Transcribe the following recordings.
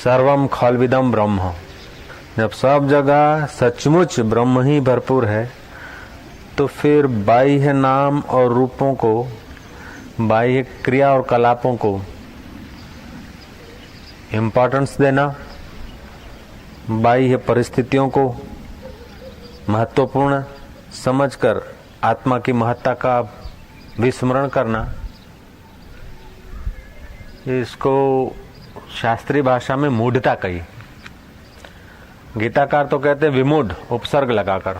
सर्वम खलविदम ब्रह्म। जब सब जगह सचमुच ब्रह्म ही भरपूर है तो फिर बाह्य नाम और रूपों को, बाह्य क्रिया और कलापों को इम्पोर्टेंस देना, बाह्य परिस्थितियों को महत्वपूर्ण समझकर आत्मा की महत्ता का विस्मरण करना, इसको शास्त्रीय भाषा में मूढ़ता कही। गीताकार तो कहते विमूढ़ उपसर्ग लगाकर,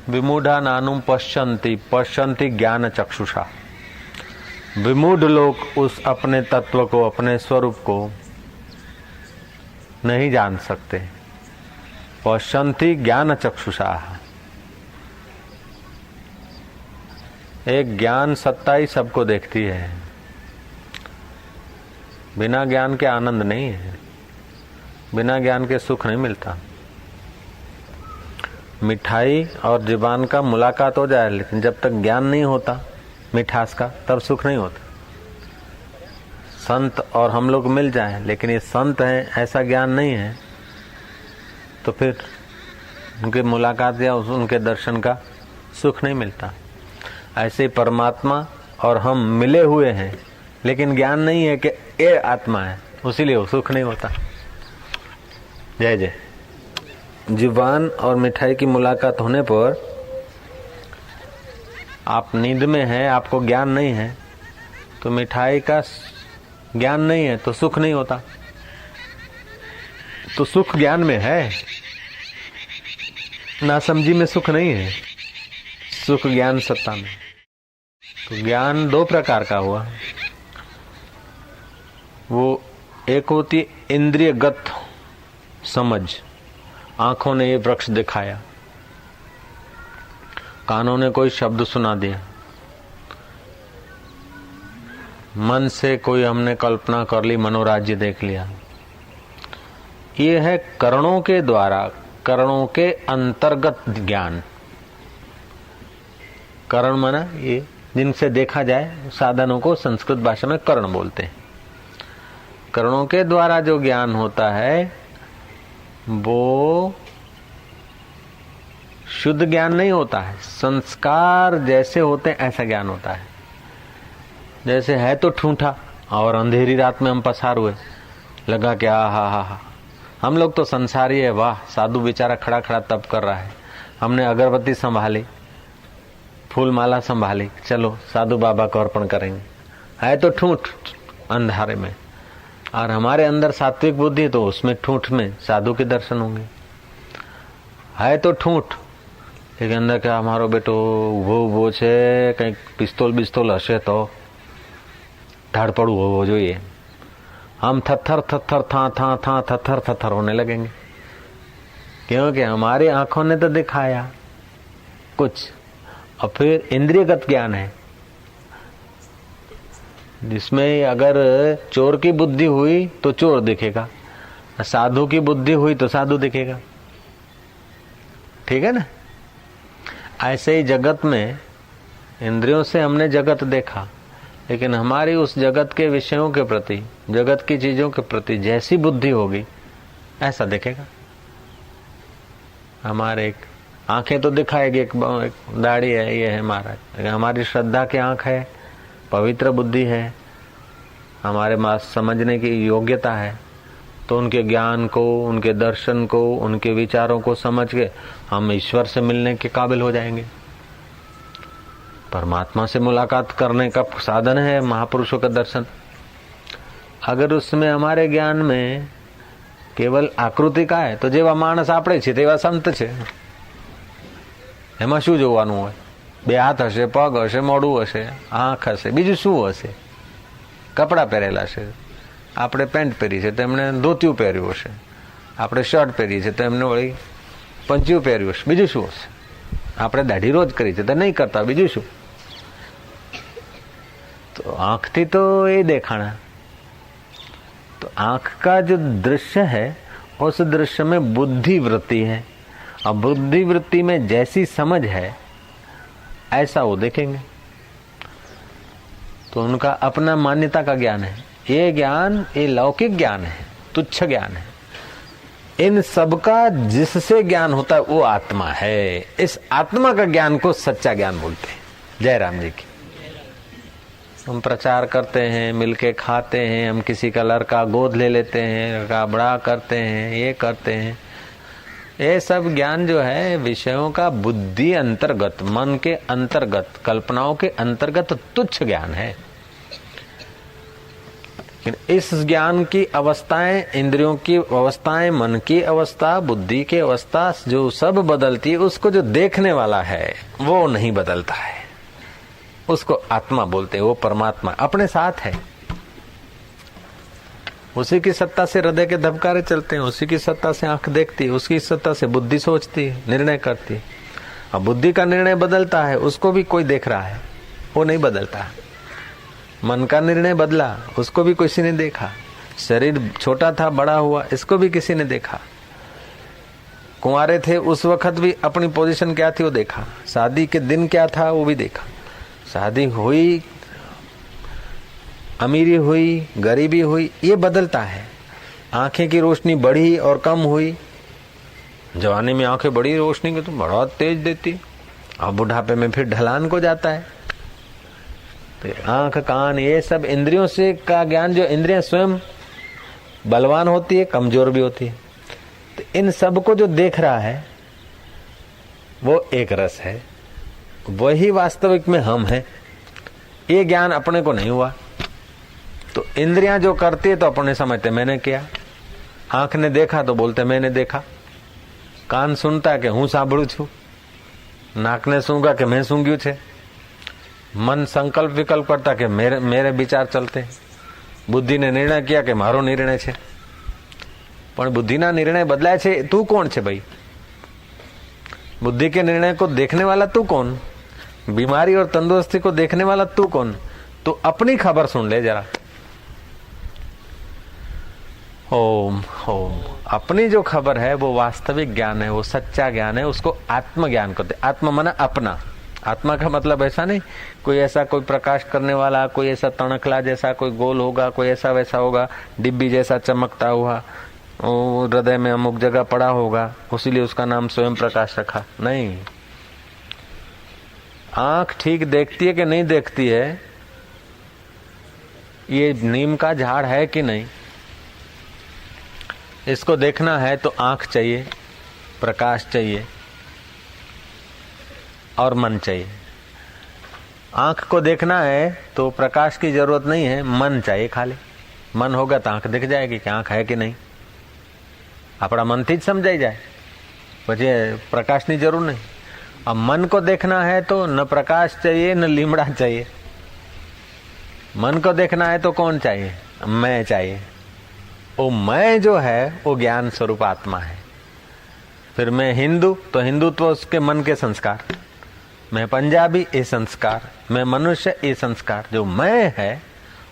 विमूढ़ा नानुम पश्यन्ति पश्यन्ति ज्ञान चक्षुषा। विमूढ़ लोग उस अपने तत्व को, अपने स्वरूप को नहीं जान सकते। पश्यन्ति ज्ञान चक्षुषा। एक ज्ञान सत्ता ही सबको देखती है, बिना ज्ञान के आनंद नहीं है, बिना ज्ञान के सुख नहीं मिलता। मिठाई और जुबान का मुलाकात हो जाए, लेकिन जब तक ज्ञान नहीं होता मिठास का, तब सुख नहीं होता। संत और हम लोग मिल जाएं, लेकिन ये संत हैं ऐसा ज्ञान नहीं है, तो फिर उनके मुलाकात या उनके दर्शन का सुख नहीं मिलता। ऐसे परमात्मा और हम मिले हुए हैं, लेकिन ज्ञान नहीं है कि ये आत्मा है, उसीलिए वो सुख नहीं होता। जय जय। जुबान और मिठाई की मुलाकात होने पर आप नींद में हैं, आपको ज्ञान नहीं है, तो मिठाई का ज्ञान नहीं है तो सुख नहीं होता। तो सुख ज्ञान में है, नासमझी में सुख नहीं है, सुख ज्ञान सत्ता में। तो ज्ञान दो प्रकार का हुआ। वो एक होती इंद्रियगत समझ, आंखों ने ये वृक्ष दिखाया, कानों ने कोई शब्द सुना दिया, मन से कोई हमने कल्पना कर ली, मनोराज्य देख लिया। ये है करणों के द्वारा, करणों के अंतर्गत ज्ञान। करण माना ये जिनसे देखा जाए, साधनों को संस्कृत भाषा में करण बोलते हैं। करणों के द्वारा जो ज्ञान होता है वो शुद्ध ज्ञान नहीं होता है, संस्कार जैसे होते हैं ऐसा ज्ञान होता है। जैसे है तो ठूठा, और अंधेरी रात में हम पसार हुए, लगा क्या हा हम लोग तो संसारी है, वाह साधु बेचारा खड़ा खड़ा तप कर रहा है, हमने अगरबत्ती संभाली, फूल माला संभाली, चलो साधु बाबा को अर्पण करेंगे। है तो ठूठ अंधारे में, और हमारे अंदर सात्विक बुद्धि, तो उसमें ठूठ में साधु के दर्शन होंगे। है तो ठूठ, लेकिन अंदर क्या हमारो बेटो उभो छे, कहीं पिस्तौल बिस्तौल हशे तो ढाड़पड़ू होवो જોઈએ। हम थथर थथर था थथर थथर होने लगेंगे, क्योंकि हमारी आंखों ने तो दिखाया कुछ। और फिर इंद्रियगत ज्ञान है, जिसमें अगर चोर की बुद्धि हुई तो चोर दिखेगा, साधु की बुद्धि हुई तो साधु दिखेगा। ठीक है ना। ऐसे ही जगत में इंद्रियों से हमने जगत देखा, लेकिन हमारी उस जगत के विषयों के प्रति, जगत की चीजों के प्रति जैसी बुद्धि होगी ऐसा दिखेगा। हमारे एक आंखें तो दिखाएगी, एक दाढ़ी है, ये है महाराज, हमारी श्रद्धा की आंख है, पवित्र बुद्धि है, हमारे पास समझने की योग्यता है, तो उनके ज्ञान को, उनके दर्शन को, उनके विचारों को समझ के हम ईश्वर से मिलने के काबिल हो जाएंगे। परमात्मा से मुलाकात करने का साधन है महापुरुषों का दर्शन। अगर उसमें हमारे ज्ञान में केवल आकृति का है, तो जेवा माणस आपणे छे तेवा संत छे, एमां शुं जोवानुं होय? बे हाथ हशे, पग हशे, मोढुं हशे, आंख हशे, बीजुं शुं हशे? कपड़ा પહેરેલા છે, આપણે પેન્ટ પહેરી છે તો એમણે ધોતિયું પહેર્યું હશે, આપણે શર્ટ પહેરી છે તો એમને વળી પંચિયું પહેર્યું હશે, બીજું શું હશે? આપણે દાઢી રોજ કરી છે તો નહીં કરતા, બીજું શું? तो आंख थी तो ये देखाना। तो आंख का जो दृश्य है, उस दृश्य में बुद्धि वृत्ति है, और बुद्धि वृत्ति में जैसी समझ है ऐसा वो देखेंगे। तो उनका अपना मान्यता का ज्ञान है। ये ज्ञान, ये लौकिक ज्ञान है, तुच्छ ज्ञान है। इन सब का जिससे ज्ञान होता है वो आत्मा है। इस आत्मा का ज्ञान को सच्चा ज्ञान बोलते हैं। जय राम जी की। हम प्रचार करते हैं, मिलके खाते हैं, हम किसी का लड़का गोद ले लेते हैं, लड़का बड़ा करते हैं, ये करते हैं। ये सब ज्ञान जो है विषयों का बुद्धि अंतर्गत, मन के अंतर्गत, कल्पनाओं के अंतर्गत तुच्छ ज्ञान है। इस ज्ञान की अवस्थाएं, इंद्रियों की अवस्थाएं, मन की अवस्था, बुद्धि की अवस्था जो सब बदलती है, उसको जो देखने वाला है वो नहीं बदलता है। उसको आत्मा बोलते हैं। वो परमात्मा अपने साथ है। उसी की सत्ता से हृदय के धबकारे चलते हैं, उसी की सत्ता से आंख देखती है, उसकी सत्ता से बुद्धि सोचती है, निर्णय करती है। अब बुद्धि का निर्णय बदलता है, उसको भी कोई देख रहा है, वो नहीं बदलता है। मन का निर्णय बदला, उसको भी किसी ने देखा। शरीर छोटा था, बड़ा हुआ, इसको भी किसी ने देखा। कुंवारे थे उस वक्त भी अपनी पोजीशन क्या थी वो देखा। शादी के दिन क्या था वो भी देखा। शादी हुई, अमीरी हुई, गरीबी हुई, ये बदलता है। आंखें की रोशनी बढ़ी और कम हुई। जवानी में आंखें बड़ी रोशनी की तो बड़ा तेज देती, और बुढ़ापे में फिर ढलान को जाता है। तो आंख, कान, ये सब इंद्रियों से का ज्ञान, जो इंद्रियां स्वयं बलवान होती है, कमजोर भी होती है। तो इन सब को जो देख रहा है वो एक रस है, वही वास्तविक में हम हैं। ये ज्ञान अपने को नहीं हुआ। तो इंद्रियां जो करती है तो अपने समझते मैंने किया। आंख ने देखा तो बोलते मैंने देखा। कान सुनता है कि हूं सांभळू छू। नाक ने सूंघा कि मैं सूंघ्यू छे। मन संकल्प विकल्प करता कि मेरे विचार चलते। बुद्धि ने निर्णय किया कि मारो निर्णय छे। पण बुद्धिना निर्णय बदलाय छे। तू कौन छे भाई? बुद्धि के निर्णय को देखने वाला तू कौन? बीमारी और तंदुरुस्ती को देखने वाला तू कौन? तो अपनी खबर सुन ले जरा। ओम ओम। अपनी जो खबर है वो वास्तविक ज्ञान है, वो सच्चा ज्ञान है। उसको आत्मज्ञान कहते। आत्मा माना अपना। आत्मा का मतलब ऐसा नहीं कोई ऐसा कोई प्रकाश करने वाला, कोई ऐसा तणखला जैसा कोई गोल होगा, कोई ऐसा वैसा होगा, डिब्बी जैसा चमकता हुआ, हृदय में अमुक जगह पड़ा होगा, इसीलिए उसका नाम स्वयं प्रकाश रखा। नहीं। आंख ठीक देखती है कि नहीं देखती है, ये नीम का झाड़ है कि नहीं, इसको देखना है तो आंख चाहिए, प्रकाश चाहिए और मन चाहिए। आंख को देखना है तो प्रकाश की जरूरत नहीं है, मन चाहिए खाली। मन होगा तो आंख दिख जाएगी कि आंख है कि नहीं। अपना मन थी ज समझाई जाए, પછી પ્રકાશની જરૂર नहीं। अब मन को देखना है तो न प्रकाश चाहिए न लीमड़ा चाहिए। मन को देखना है तो कौन चाहिए? मैं चाहिए। वो मैं जो है वो ज्ञान स्वरूप आत्मा है। फिर मैं हिंदू तो हिंदुत्व उसके मन के संस्कार, मैं पंजाबी ये संस्कार, मैं मनुष्य ये संस्कार। जो मैं है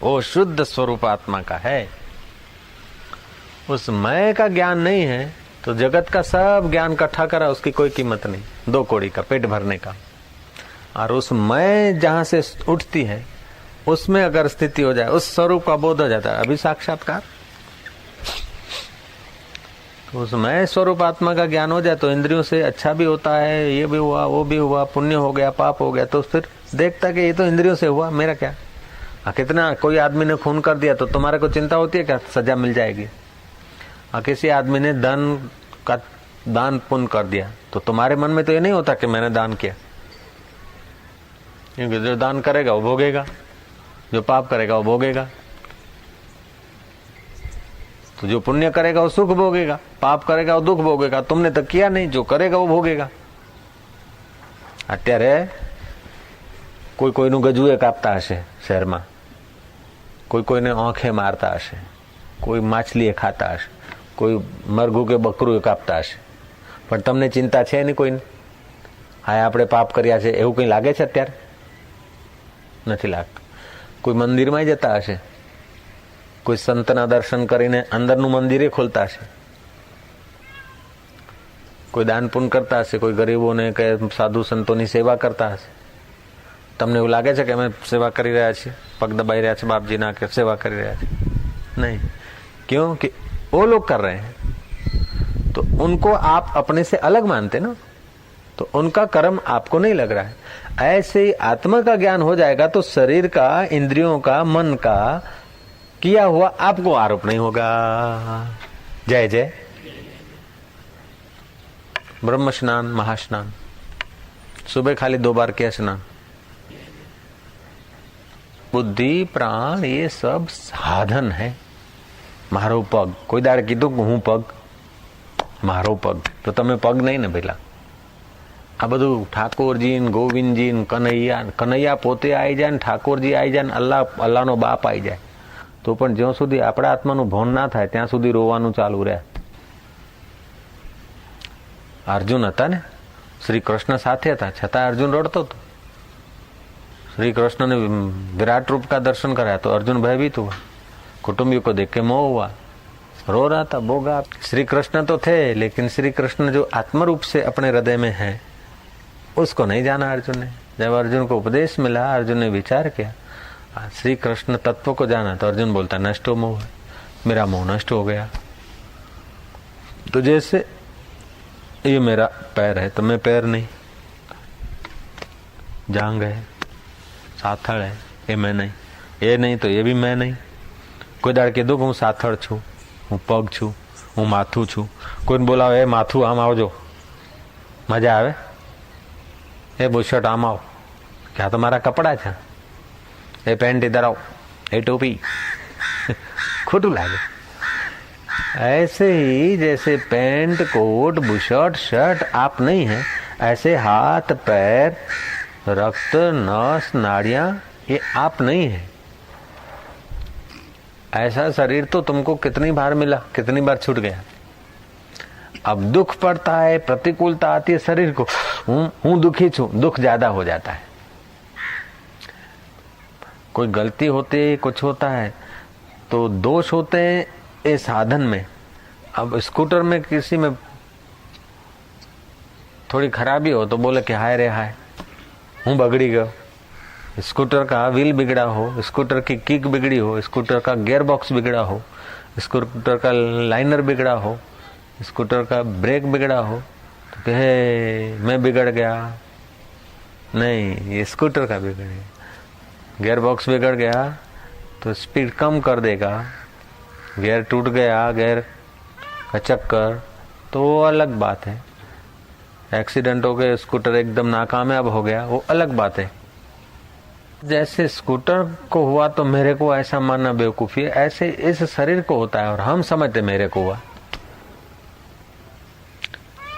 वो शुद्ध स्वरूप आत्मा का है। उस मैं का ज्ञान नहीं है तो जगत का सब ज्ञान इकट्ठा करा उसकी कोई कीमत नहीं, दो कौड़ी का, पेट भरने का। और उस मैं जहां से उठती है उसमें अगर स्थिति हो जाए, उस स्वरूप का बोध हो जाता है, अभी साक्षात्कार। तो उस मैं स्वरूप आत्मा का ज्ञान हो जाए तो इंद्रियों से अच्छा भी होता है, ये भी हुआ, वो भी हुआ, पुण्य हो गया, पाप हो गया, तो फिर देखता कि ये तो इंद्रियों से हुआ, मेरा क्या। कितना कोई आदमी ने खून कर दिया तो तुम्हारे को चिंता होती है क्या सजा मिल जाएगी? किसी आदमी ने दान पुण्य कर दिया तो तुम्हारे मन में तो ये नहीं होता कि मैंने दान किया, क्योंकि जो दान करेगा वो भोगेगा, जो पाप करेगा वो भोगेगा। तो जो पुण्य करेगा वो सुख भोगेगा, पाप करेगा वो दुख भोगेगा। तुमने तो किया नहीं, जो करेगा वो भोगेगा। અત્યારે કોઈ કોઈનું ગજુએ કાપતા હશે શહેરમાં, કોઈ કોઈને આંખે મારતા હશે, કોઈ માછલીએ ખાતા હશે, કોઈ મરઘું કે બકરું કાપતા હશે, પણ તમને ચિંતા છે નહીં કોઈને? હા આપણે પાપ કર્યા છે એવું કંઈ લાગે છે અત્યારે? નથી લાગતું। કોઈ મંદિરમાં જતા હશે, કોઈ સંતના દર્શન કરીને અંદરનું મંદિરે ખોલતા હશે, કોઈ દાન પુण्य કરતા હશે, કોઈ ગરીબોને કે સાધુ સંતોની સેવા કરતા હશે। તમને એવું લાગે છે કે અમે સેવા કરી રહ્યા છીએ, પગ દબાઈ રહ્યા છે બાપજીના, કે સેવા કરી રહ્યા છે? નહીં। क्यों कि वो लोग कर रहे हैं, तो उनको आप अपने से अलग मानते ना, तो उनका कर्म आपको नहीं लग रहा है। ऐसे ही आत्मा का ज्ञान हो जाएगा तो शरीर का, इंद्रियों का, मन का किया हुआ आपको आरोप नहीं होगा। जय जय। ब्रह्म स्नान, महास्नान, सुबह खाली 2 बार किया स्नान। बुद्धि, प्राण, ये सब साधन है। मारो पग, कोई दाड़ कीधું હું પગ, મારો પગ, તો તમે પગ નહીં ને પેલા। આ બધું ઠાકોરજી ને ગોવિંદજી ને કનૈયા પોતે આવી જાય ને ઠાકોરજી આવી જાય ને અલ્લાહનો બાપ આવી જાય, તો પણ જ્યાં સુધી આપણા આત્માનું ભોન ના થાય ત્યાં સુધી રોવાનું ચાલુ રહે। અર્જુન હતા ને, શ્રી કૃષ્ણ સાથે હતા, છતાં અર્જુન રડતો હતો। श्री कृष्ण ने विराट रूप का दर्शन कराया तो अर्जुन भयभीत हुआ, कुटुंबियों को देख के मोह हुआ, रो रहा था, बोगा। श्री कृष्ण तो थे, लेकिन श्री कृष्ण जो आत्म रूप से अपने हृदय में है उसको नहीं जाना अर्जुन ने। जब अर्जुन को उपदेश मिला, अर्जुन ने विचार किया, श्री कृष्ण तत्व को जाना, तो अर्जुन बोलता नष्ट हो मोह, मेरा मोह नष्ट हो गया। तो जैसे ये मेरा पैर है तो मैं पैर नहीं, जांग है, साथड़ है, ये मैं नहीं, ये नहीं तो ये भी मैं नहीं। कोई दाड़ के दो हूँ साथड़ छू, हूँ पग छू, हूँ माथू छू। कोई बोलावे ए माथू आम आवजो, मजा आवे, ए बुशर्ट आम आओ, क्या तो मारा कपड़ा छे, ए पेंट इधर आओ, ए टोपी खोटू लागे। ऐसे ही जैसे पेंट, कोट, बुशर्ट, शर्ट आप नहीं है, ऐसे हाथ, पैर, रक्त, नस, नाड़ियां ये आप नहीं है। ऐसा शरीर तो तुमको कितनी बार मिला, कितनी बार छूट गया। अब दुख पड़ता है, प्रतिकूलता आती है शरीर को, हूं दुखी छू, दुख ज्यादा हो जाता है। कोई गलती होती, कुछ होता है तो दोष होते हैं ये साधन में। अब स्कूटर में किसी में थोड़ी खराबी हो तो बोले कि हाय रे हाय, हूँ बगड़ी गयो। स्कूटर का व्हील बिगड़ा हो, स्कूटर की किक बिगड़ी हो, स्कूटर का गियर बॉक्स बिगड़ा हो, स्कूटर का लाइनर बिगड़ा हो, स्कूटर का ब्रेक बिगड़ा हो, तो कहे मैं बिगड़ गया। नहीं, ये स्कूटर का बिगड़ गया। गियर बॉक्स बिगड़ गया तो स्पीड कम कर देगा, गियर टूट गया, गियर का चक्कर, तो वो अलग बात है। एक्सीडेंट हो गया, स्कूटर एकदम नाकामयाब हो गया, वो अलग बात है। जैसे स्कूटर को हुआ तो मेरे को ऐसा मानना बेवकूफी है, ऐसे इस शरीर को होता है और हम समझते मेरे को हुआ।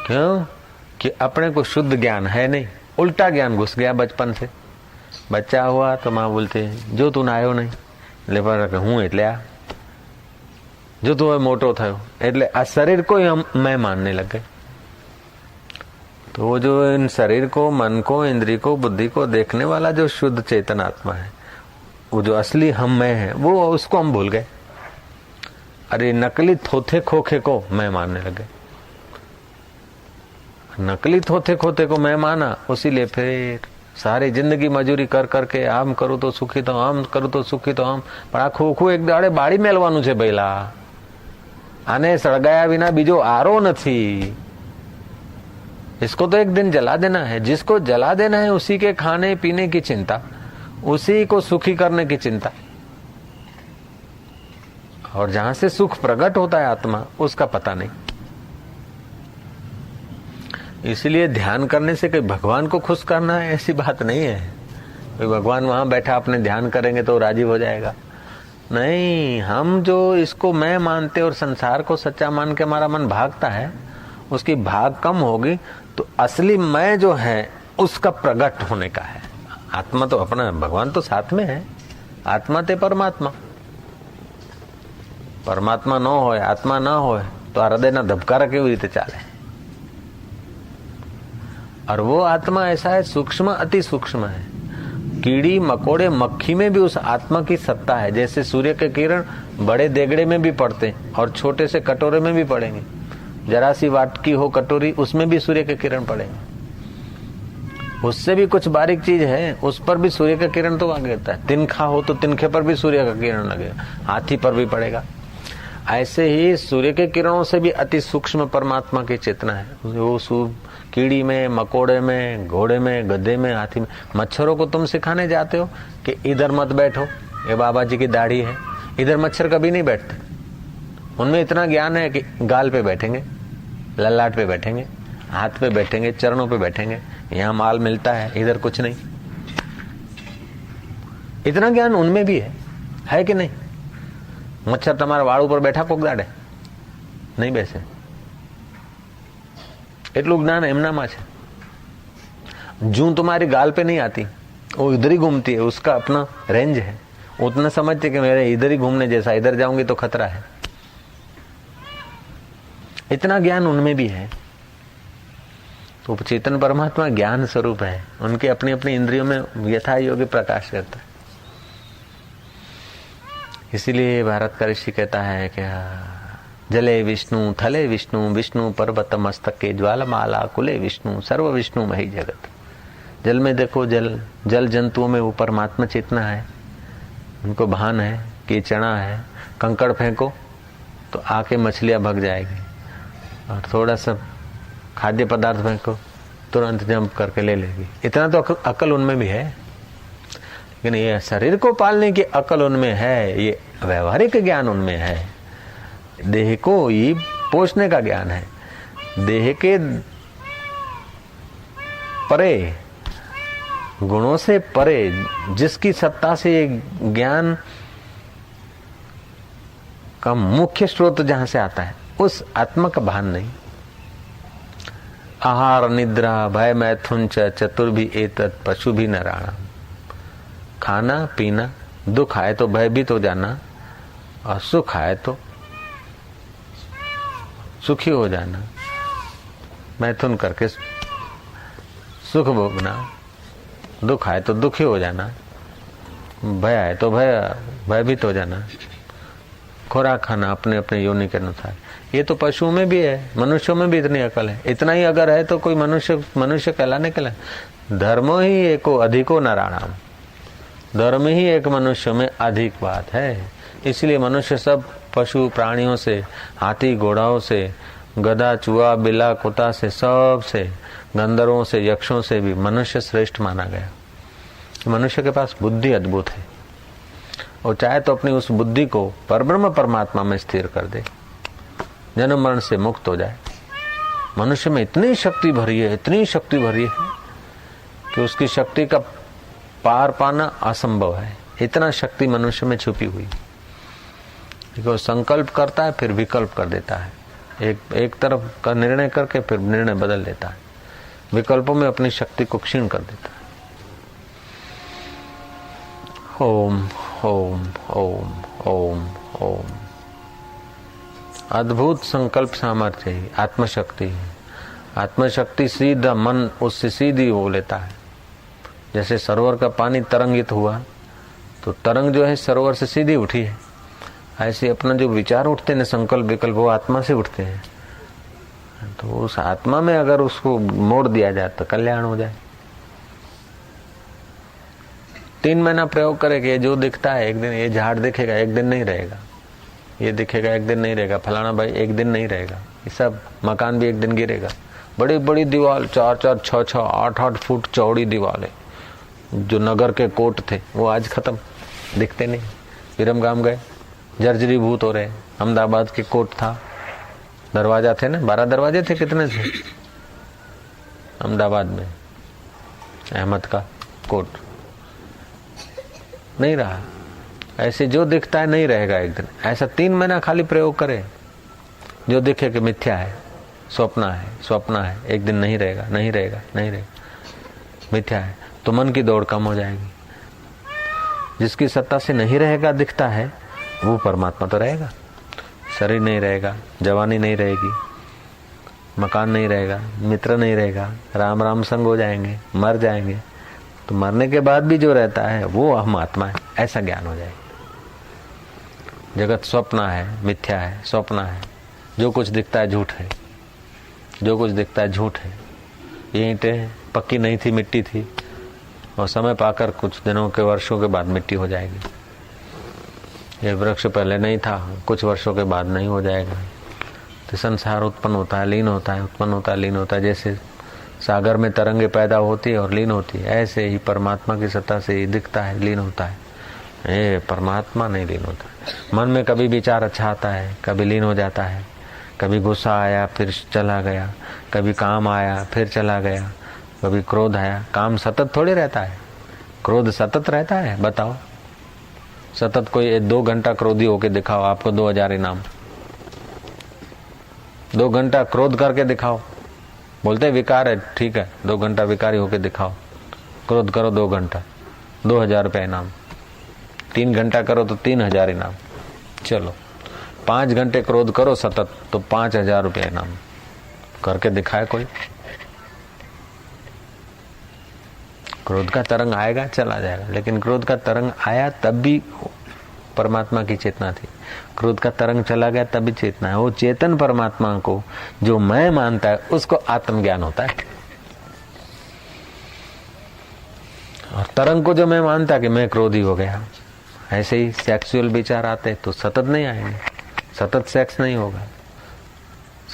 क्यों? कि अपने को शुद्ध ज्ञान है नहीं, उल्टा ज्ञान घुस गया बचपन से। बच्चा हुआ तो माँ बोलते जो तू आयो नहीं, એટલે પર હું એટલે આ जो तू मोटो थयो એટલે આ शरीर को ही हम मैं मानने लग गए। तो वो जो इन शरीर को, मन को, इंद्रिय को, बुद्धि को देखने वाला जो शुद्ध चेतन आत्मा है, वो जो असली हम मैं है, वो उसको हम भूल गए। अरे नकली थोथे खोखे को मैं मानने लगे। नकली थोथे खोथे को मैं माना, उसीलिए फिर सारी जिंदगी मजूरी कर करके आम करूँ तो सुखी तो आम, करूँ तो सुखी तो आम, પણ આ ખોખું એક દાડે બાળી મેલવાનું છે પહેલા। આને સળગાયા વિના બીજો આરો નથી। इसको तो एक दिन जला देना है। जिसको जला देना है उसी के खाने पीने की चिंता, उसी को सुखी करने की चिंता। और जहां से सुख प्रकट होता है आत्मा, उसका पता नहीं। इसलिए ध्यान करने से कोई भगवान को खुश करना है ऐसी बात नहीं है। कोई भगवान वहां बैठा अपने ध्यान करेंगे तो राजी हो जाएगा, नहीं। हम जो इसको मैं मानते और संसार को सच्चा मान के हमारा मन भागता है, उसकी भाग कम होगी तो असली मैं जो है उसका प्रकट होने का है। आत्मा तो अपना, भगवान तो साथ में है। आत्मा ते परमात्मा, परमात्मा न होय, आत्मा न होय तो आ हृदय ना धबकारा केवी रीते चाले। और वो आत्मा ऐसा है, सूक्ष्म, अति सूक्ष्म है। कीड़ी मकोड़े मक्खी में भी उस आत्मा की सत्ता है। जैसे सूर्य के किरण बड़े देगड़े में भी पड़ते और छोटे से कटोरे में भी पड़ेंगे। जरा सी वाटकी हो कटोरी, उसमें भी सूर्य के किरण पड़ेंगे। उससे भी कुछ बारीक चीज है, उस पर भी सूर्य का किरण तो आ गिरता है। तिनखा हो तो तिनखे पर भी सूर्य का किरण लगेगा, हाथी पर भी पड़ेगा। ऐसे ही सूर्य के किरणों से भी अति सूक्ष्म परमात्मा की चेतना है। वो कीड़ी में, मकोड़े में, घोड़े में, गधे में, हाथी में। मच्छरों को तुम सिखाने जाते हो कि इधर मत बैठो, ये बाबा जी की दाढ़ी है, इधर मच्छर कभी नहीं बैठते। उनमें इतना ज्ञान है कि गाल पे बैठेंगे, ललाट पे बैठेंगे, हाथ पे बैठेंगे, चरणों पे बैठेंगे, यहाँ माल मिलता है, इधर कुछ नहीं। इतना ज्ञान उनमें भी है कि नहीं? मच्छर તમારા વાળ ઉપર બેઠા કોક દાડે નહીં બેસે, એટલું જ્ઞાન એમનામાં છે। जूं तुम्हारी गाल पे नहीं आती, वो इधर ही घूमती है, उसका अपना रेंज है। उतना समझते कि मेरे इधर ही घूमने जैसा, इधर जाऊंगी तो खतरा है। इतना ज्ञान उनमें भी है। तो चेतन परमात्मा ज्ञान स्वरूप है, उनके अपनी अपनी इंद्रियों में यथा योग्य प्रकाश करता है। इसीलिए भारत का ऋषि कहता है कि जले विष्णु, थले विष्णु, विष्णु पर्वत मस्तके, ज्वालमाला कुले विष्णु, सर्व विष्णु मही जगत। जल में देखो, जल जंतुओं में वो परमात्मा चेतना है, उनको भान है कि चना है। कंकड़ फेंको तो आके मछलियां भग जाएगी, और थोड़ा सा खाद्य पदार्थ फेंको तुरंत जंप करके ले लेगी। इतना तो अकल उनमें भी है, लेकिन ये शरीर को पालने की अकल उनमें है, ये व्यवहारिक ज्ञान उनमें है। देह को ही पोषने का ज्ञान है। देह के परे, गुणों से परे, जिसकी सत्ता से ये ज्ञान का मुख्य स्रोत जहां से आता है, उस आत्मा का भान नहीं। आहार निद्रा भय मैथुन चतुर्भि एतत् पशु भी नराणाम। खाना पीना, दुख आए तो भयभीत हो जाना, और सुख आए तो सुखी हो जाना, मैथुन करके सुख भोगना, दुख आए तो दुखी हो जाना, भय आए तो भयभीत हो जाना, खुराक खाना अपने अपने योनि के अनुसार। ये तो पशुओं में भी है, मनुष्यों में भी इतनी अकल है। इतना ही अगर है तो कोई मनुष्य कहलाने के लिए। धर्मो ही एको अधिको नराणाम, धर्म ही एक मनुष्य में अधिक बात है। इसलिए मनुष्य सब पशु प्राणियों से, हाथी घोड़ाओं से, गधा चूहा बिल्ला कुत्ता से, सब से, गंधर्वों से, यक्षों से भी मनुष्य श्रेष्ठ माना गया। मनुष्य के पास बुद्धि अद्भुत है, और चाहे तो अपनी उस बुद्धि को परब्रह्म परमात्मा में स्थिर कर दे, जन्म मरण से मुक्त हो जाए। मनुष्य में इतनी शक्ति भरी है, इतनी शक्ति भरी है कि उसकी शक्ति का पार पाना असंभव है। इतना शक्ति मनुष्य में छुपी हुई। वो संकल्प करता है, फिर विकल्प कर देता है। एक तरफ का निर्णय करके फिर निर्णय बदल देता है, विकल्पों में अपनी शक्ति को क्षीण कर देता है। ओम ओम ओम ओम ओम। अद्भुत संकल्प सामर्थ्य ही आत्मशक्ति है। आत्मशक्ति सीधा मन उससे सीधी हो लेता है। जैसे सरोवर का पानी तरंगित हुआ तो तरंग जो है सरोवर से सीधी उठी है, ऐसे अपना जो विचार उठते हैं, संकल्प विकल्प, वो आत्मा से उठते हैं। तो उस आत्मा में अगर उसको मोड़ दिया जाए तो कल्याण हो जाए। 3 महीना प्रयोग करे कि ये जो दिखता है एक दिन, ये झाड़ दिखेगा एक दिन नहीं रहेगा, ये दिखेगा एक दिन नहीं रहेगा, फलाना भाई एक दिन नहीं रहेगा, ये सब मकान भी एक दिन गिरेगा। बड़ी बड़ी दीवार, 4-4, 6-6, 8-8 फुट चौड़ी दीवार है। जो नगर के कोट थे वो आज खत्म, दिखते नहीं। विरमगाम गए, जर्जरीभूत हो रहे। अहमदाबाद के कोट था, दरवाजा थे ना, 12 दरवाजे थे, कितने थे अहमदाबाद में? अहमद का कोट नहीं रहा। ऐसे जो दिखता है नहीं रहेगा एक दिन। ऐसा 3 महीना खाली प्रयोग करे, जो दिखे कि मिथ्या है, स्वप्न है, स्वप्न है, एक दिन नहीं रहेगा, नहीं रहेगा, नहीं रहेगा, मिथ्या है, तो मन की दौड़ कम हो जाएगी। जिसकी सत्ता से नहीं रहेगा, दिखता है, वो परमात्मा तो रहेगा। शरीर नहीं रहेगा, जवानी नहीं रहेगी, मकान नहीं रहेगा, मित्र नहीं रहेगा, राम राम संग हो जाएंगे, मर जाएंगे, तो मरने के बाद भी जो रहता है वो हम आत्मा है, ऐसा ज्ञान हो जाएगा। जगत स्वप्न है, मिथ्या है, स्वप्न है, जो कुछ दिखता है झूठ है, जो कुछ दिखता है झूठ है। ये ईंटें पक्की नहीं थी, मिट्टी थी, और समय पाकर कुछ दिनों के, वर्षों के बाद मिट्टी हो जाएगी। ये वृक्ष पहले नहीं था, कुछ वर्षों के बाद नहीं हो जाएगा। तो संसार उत्पन्न होता है, लीन होता है, उत्पन्न होता है, लीन होता है। जैसे सागर में तरंगे पैदा होती है और लीन होती है, ऐसे ही परमात्मा की सत्ता से ही दिखता है, लीन होता है। ये परमात्मा नहीं लीन होता। मन में कभी विचार अच्छा आता है, कभी लीन हो जाता है, कभी गुस्सा आया फिर चला गया, कभी काम आया फिर चला गया, कभी क्रोध आया। काम सतत थोड़ी रहता है, क्रोध सतत रहता है। बताओ, सतत कोई 2 घंटा क्रोधी होके दिखाओ, आपको 2000 इनाम। 2 घंटा क्रोध करके दिखाओ, बोलते विकार है, ठीक है 2 घंटा विकारी होके दिखाओ, क्रोध करो 2 घंटा, 2000 रुपये इनाम। 3 घंटा करो तो 3000 इनाम। चलो 5 घंटे क्रोध करो सतत तो 5000 रुपये इनाम। करके दिखाए कोई? क्रोध का तरंग आएगा चला जाएगा, लेकिन क्रोध का तरंग आया तब भी परमात्मा की चेतना थी, क्रोध का तरंग चला गया तब भी चेतना है। वो चेतन परमात्मा को जो मैं मानता है उसको आत्मज्ञान होता है, और तरंग को जो मैं मानता कि मैं क्रोधी हो गया। ऐसे ही सेक्सुअल विचार आते तो सतत नहीं आएंगे, सतत सेक्स नहीं होगा,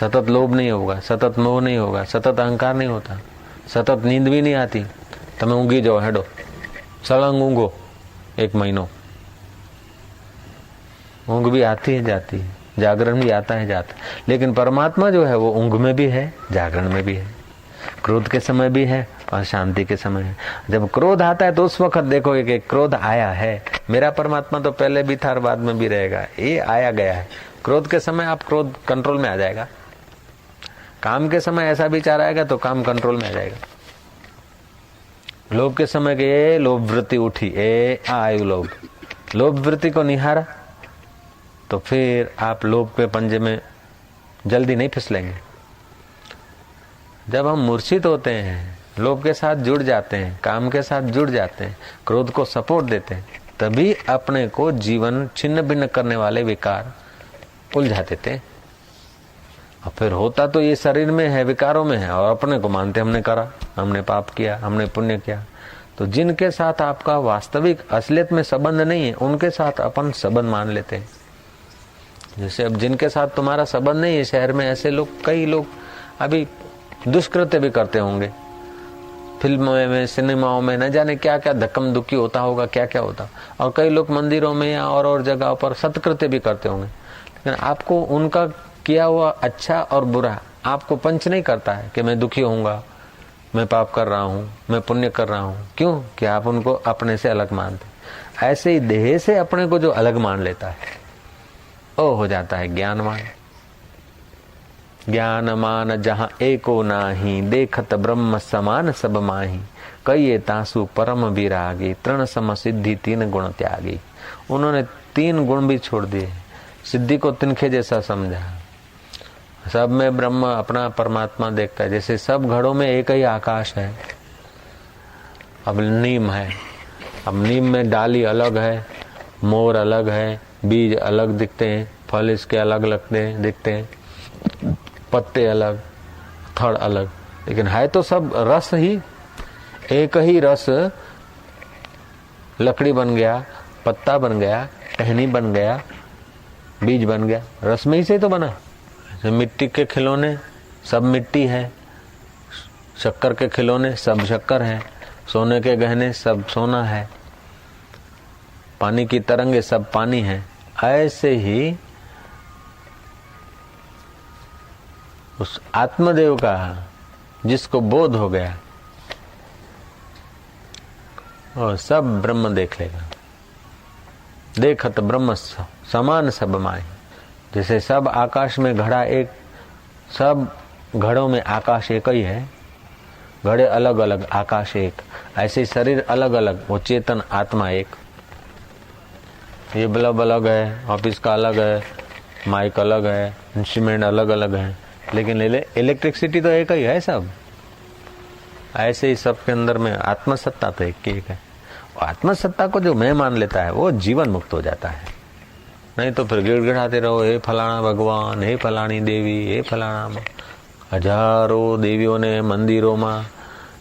सतत लोभ नहीं होगा, सतत मोह नहीं होगा, सतत अहंकार नहीं होता, सतत नींद भी नहीं आती। તમે ઊંઘી જાઓ, હેડો સળંગ ઊંઘો 1 महीनों, ऊँघ भी आती है जाती है, जागरण भी आता है जाता है। लेकिन परमात्मा जो है वो ऊँघ में भी है, जागरण में भी है, क्रोध के समय भी है और शांति के समय है। जब क्रोध आता है तो उस वक्त देखोगे कि क्रोध आया है, मेरा परमात्मा तो पहले भी था और बाद में भी रहेगा, ये आया गया है। क्रोध के समय आप क्रोध कंट्रोल में आ जाएगा, काम के समय ऐसा विचार आएगा तो काम कंट्रोल में आ जाएगा। लोभ के समय के ये लोभ वृत्ति उठी, आयु लोभ, लोभ वृत्ति को निहारा तो फिर आप लोभ के पंजे में जल्दी नहीं फिसलेंगे। जब हम मूर्छित होते हैं, लोभ के साथ जुड़ जाते हैं, काम के साथ जुड़ जाते हैं, क्रोध को सपोर्ट देते हैं, तभी अपने को जीवन छिन्न भिन्न करने वाले विकार उलझा देते हैं। और फिर होता तो ये शरीर में है, विकारों में है, और अपने को मानते हमने करा, हमने पाप किया, हमने पुण्य किया। तो जिनके साथ आपका वास्तविक असलियत में संबंध नहीं है उनके साथ अपन संबंध मान लेते हैं। जैसे अब जिनके साथ तुम्हारा संबंध नहीं है, शहर में ऐसे लोग, कई लोग अभी दुष्कृत्य भी करते होंगे, फिल्मों में, सिनेमाओं में, न जाने क्या क्या धक्कम दुक्की होता होगा, क्या क्या होता। और कई लोग मंदिरों में या और जगहों पर सत्कृत्य भी करते होंगे, लेकिन आपको उनका किया हुआ अच्छा और बुरा आपको पंच नहीं करता है कि मैं दुखी होऊंगा, मैं पाप कर रहा हूं, मैं पुण्य कर रहा हूं। क्यों? कि आप उनको अपने से अलग मानते। ऐसे ही देह से अपने को जो अलग मान लेता है वो हो जाता है ज्ञानवान। ज्ञान मान जहां एको नाही, देखत ब्रह्म समान सब माही, कहिए तासु परम विरागी, तृण सम सिद्धि 3 गुण त्यागी। उन्होंने 3 गुण भी छोड़ दिए, सिद्धि को तिनके जैसा समझा। सब में ब्रह्म अपना परमात्मा देखता है। जैसे सब घड़ों में एक ही आकाश है। अब नीम है, अब नीम में डाली अलग है, मोर अलग है, बीज अलग दिखते हैं, फल इसके अलग दिखते हैं, पत्ते अलग, थड़ अलग, लेकिन है तो सब रस ही। एक ही रस लकड़ी बन गया, पत्ता बन गया, टहनी बन गया, बीज बन गया, रस में ही से तो बना। मिट्टी के खिलौने सब मिट्टी है, शक्कर के खिलौने सब शक्कर है, सोने के गहने सब सोना है, पानी की तरंगे सब पानी है। ऐसे ही उस आत्मदेव का जिसको बोध हो गया और सब ब्रह्म देख लेगा। देखत ब्रह्म समान सब माही। जैसे सब आकाश में घड़ा एक, सब घड़ों में आकाश एक ही है, घड़े अलग अलग, आकाश एक। ऐसे शरीर अलग अलग, वो चेतन आत्मा एक। ये बल्ब अलग है, ऑफिस का अलग है, माइक अलग है, इंस्ट्रूमेंट अलग अलग है, लेकिन इलेक्ट्रिसिटी तो एक ही है सब। ऐसे ही सबके अंदर में आत्मसत्ता तो एक है। आत्मसत्ता को जो मैं मान लेता है वो जीवन मुक्त हो जाता है। नहीं तो फिर गिड़गिड़ाते रहो, हे फलाना भगवान, हे फलानी देवी, हे फलाना। हजारों देवीओं ने मंदिरों में,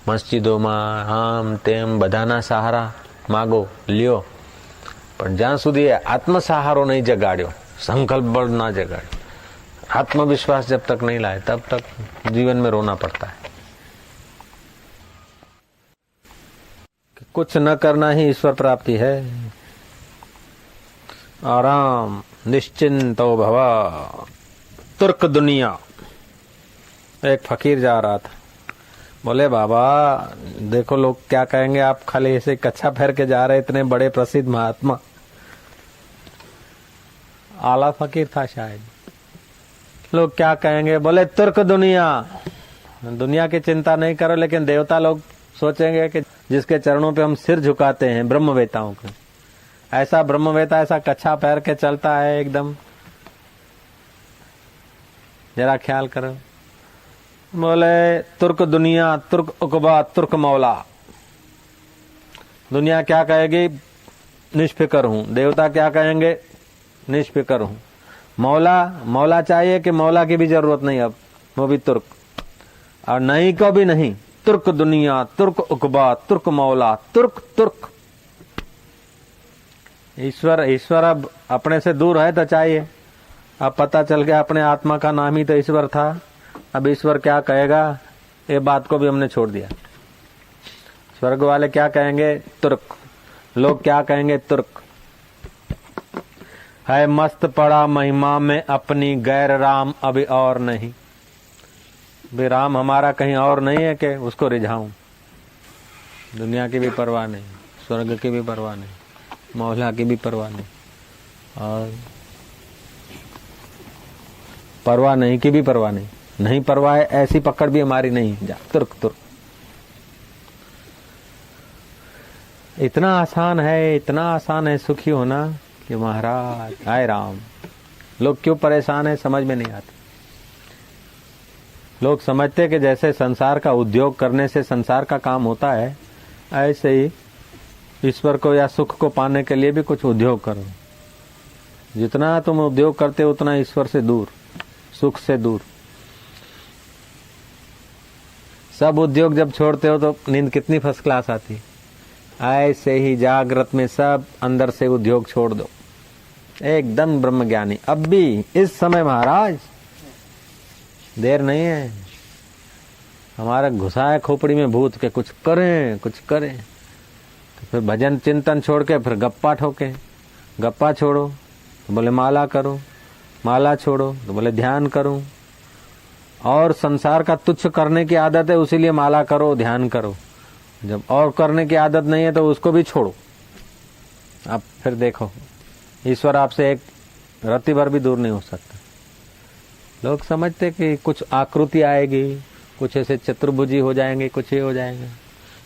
मस्जिदों में, आम तेम बधाना सहारा मागो, ल्यो, પણ જ્યાં સુધી आत्म सहारो नहीं जगाड़ो, संकल्प बल ना जगाड़ो, आत्मविश्वास जब तक नहीं लाए तब तक जीवन में रोना पड़ता है। कुछ न करना ही ईश्वर प्राप्ति है। आराम निश्चिंतो भवा। तुर्क दुनिया। एक फकीर जा रहा था, बोले बाबा देखो लोग क्या कहेंगे, आप खाली ऐसे कच्छा पहन के जा रहे, इतने बड़े प्रसिद्ध महात्मा। आला फकीर था शायद। लोग क्या कहेंगे? बोले तुर्क दुनिया। दुनिया की चिंता नहीं करो, लेकिन देवता लोग सोचेंगे कि जिसके चरणों पे हम सिर झुकाते हैं, ब्रह्मवेताओं को, ऐसा ब्रह्मवेता ऐसा कच्छा पहन के चलता है एकदम, जरा ख्याल करो। बोले तुर्क दुनिया, तुर्क उकबा, तुर्क मौला। दुनिया क्या कहेगी? निष्फिकर हूं। देवता क्या कहेंगे? निष्फिकर हूं। मौला चाहिए कि मौला की भी जरूरत नहीं, अब वो भी तुर्क, और नहीं को भी नहीं। तुर्क दुनिया, तुर्क उकबा, तुर्क मौला, तुर्क तुर्क। ईश्वर अब अपने से दूर है तो चाहिए। अब पता चल गया अपने आत्मा का नाम ही तो ईश्वर था। अब ईश्वर क्या कहेगा, ये बात को भी हमने छोड़ दिया। स्वर्ग वाले क्या कहेंगे? तुर्क। लोग क्या कहेंगे? तुर्क। है मस्त पड़ा महिमा में अपनी, गैर राम अभी और नहीं। भी राम हमारा कहीं और नहीं है कि उसको रिझाऊं। दुनिया की भी परवाह नहीं, स्वर्ग की भी परवाह नहीं, मौला की भी परवाह नहीं, और परवाह नहीं की भी परवाह नहीं। नहीं परवाह है ऐसी पकड़ भी हमारी नहीं। जा तुर्क तुर्क। इतना आसान है, इतना आसान है सुखी होना कि महाराज हाय राम। लोग क्यों परेशान है समझ में नहीं आता। लोग समझते कि जैसे संसार का उद्योग करने से संसार का काम होता है, ऐसे ही ईश्वर को या सुख को पाने के लिए भी कुछ उद्योग करो। जितना तुम उद्योग करते हो उतना ईश्वर से दूर, सुख से दूर। सब उद्योग जब छोड़ते हो तो नींद कितनी फर्स्ट क्लास आती है। ऐसे ही जागृत में सब अंदर से उद्योग छोड़ दो, एकदम ब्रह्मज्ञानी। अब भी इस समय महाराज देर नहीं है। हमारा घुसा है खोपड़ी में भूत के कुछ करें कुछ करें। तो फिर भजन चिंतन छोड़ के फिर गप्पा ठोके। गप्पा छोड़ो तो बोले माला करो, माला छोड़ो तो बोले ध्यान करो। और संसार का तुच्छ करने की आदत है, उसीलिए माला करो ध्यान करो। जब और करने की आदत नहीं है तो उसको भी छोड़ो। अब फिर देखो ईश्वर आपसे एक रत्ती भर भी दूर नहीं हो सकता। लोग समझते कि कुछ आकृति आएगी, कुछ ऐसे चतुर्भुजी हो जाएंगे, कुछ ये हो जाएंगे।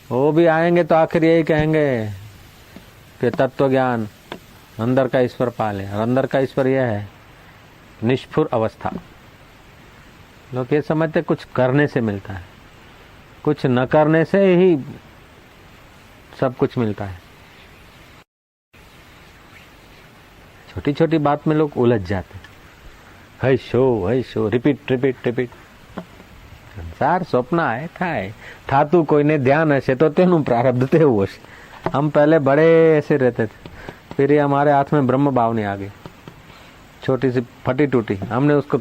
वो भी आएंगे तो आखिर यही कहेंगे कि तत्व ज्ञान अंदर का ईश्वर पाल है। और अंदर का ईश्वर यह है निष्ठुर अवस्था। लोग ये समझते कुछ करने से मिलता है, कुछ न करने से ही सब कुछ मिलता है। छोटी छोटी बात में लोग उलझ जाते। है शो रिपीट रिपीट रिपीट। संसार स्वप्न है थातु कोઈને ધ્યાન હશે तो તેનું प्रारब्ध તેવું હશે। हम पहले बड़े ऐसे रहते थे, फिर ये हमारे हाथ में ब्रह्म भावनी आ गई, छोटी सी फटी टूटी, हमने उसको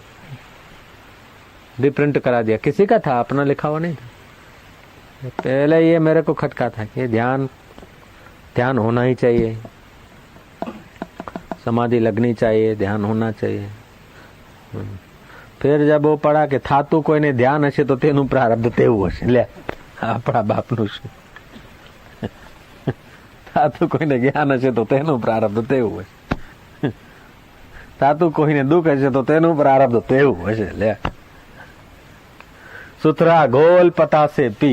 रिप्रिंट करा दिया। किसी का था, अपना लिखा हुआ नहीं था। पहले ये मेरे को खटका था कि ध्यान होना ही चाहिए, समाधि लगनी चाहिए, ध्यान होना चाहिए। फिर जब वो पढ़ा कि थातु कोઈને ધ્યાન હશે તો તેનું પ્રારબ્ધ તેવું હશે। લે આપણા બાપનું શું? થાતું કોઈને જ્ઞાન હશે તો તેનું પ્રારબ્ધ તેવું હશે, થાતું કોઈને દુઃખ હશે તો તેનું પ્રારબ્ધ તેવું હશે। લે સુથરા ગોલ પતાસે પી।